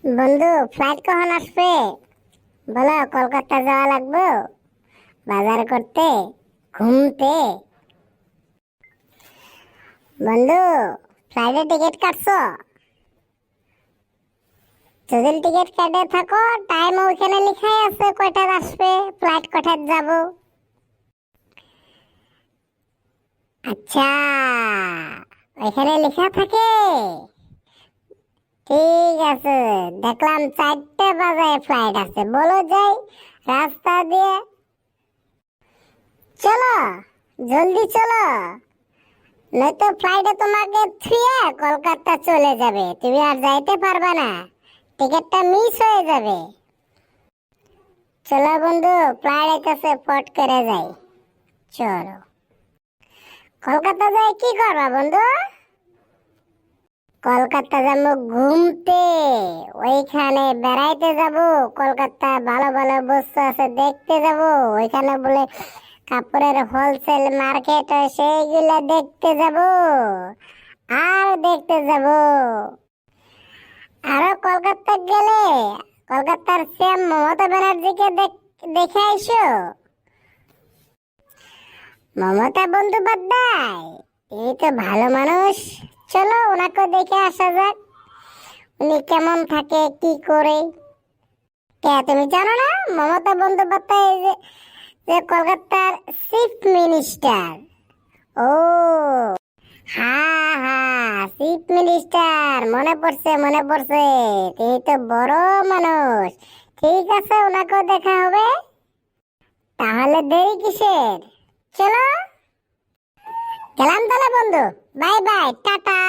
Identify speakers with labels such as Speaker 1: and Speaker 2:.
Speaker 1: বন্ধু, ফ্লাইট কখন আসবে? বলো, কলকাতা যাওয়া লাগবে বাজার করতে, ঘুমতে। বন্ধু, ফ্লাইটের টিকিট কাটছো? যদি টিকিট কেটে থাকো, টাইম ওইখানে লেখাই আছে কয়টায় আসবে, ফ্লাইট কয়টায় যাব। আচ্ছা, ওইখানে লেখা থাকে। ঠিক আছে, দেখলাম 4টে বাজায় ফ্লাইট আছে, বলো যাই রাস্তা দিয়ে। চলো, জলদি চলো, নয়তো ফ্লাইটে তোমাকে থুয়ে কলকাতা চলে যাবে, তুমি আর যাইতে পারবে না, টিকিটটা মিস হয়ে যাবে। চলো বন্ধু, ফ্লাইটের কাছে পট করে যাই। চলো, কলকাতা যাই কি করবা বন্ধু? কলকাতা যাবো ঘুমতে, ওইখানে বেড়াইতে যাব। কলকাতা ভালো ভালো বস্তু আছে দেখতে যাব। ওইখানে বলে কাপড়ের হোলসেল মার্কেট হয়, সেইগুলা দেখতে যাব। আর দেখতে যাব, আরো কলকাতা গেলে কলকাতার সিএম মমতা ব্যানার্জিকে দেখে আইসো। মমতা বন্দ্যোপাধ্যায়, এই তো ভালো মানুষ, চলো ওনাকে দেখে আসা যাক, উনি কেমন থাকে কি করে। কে তুমি জানো না মমতা বন্দ্যোপাধ্যায় যে কলকাতার চিফ মিনিস্টার? ও হ্যাঁ হ্যাঁ, চিফ মিনিস্টার, মনে পড়ছে মনে পড়ছে। এই তো বড় মানুষ। ঠিক আছে, ওনাকেও দেখা হবে। তাহলে দেরি কিসের, চলো গেলাম তাহলে বন্ধু, বাই বাই, টাটা।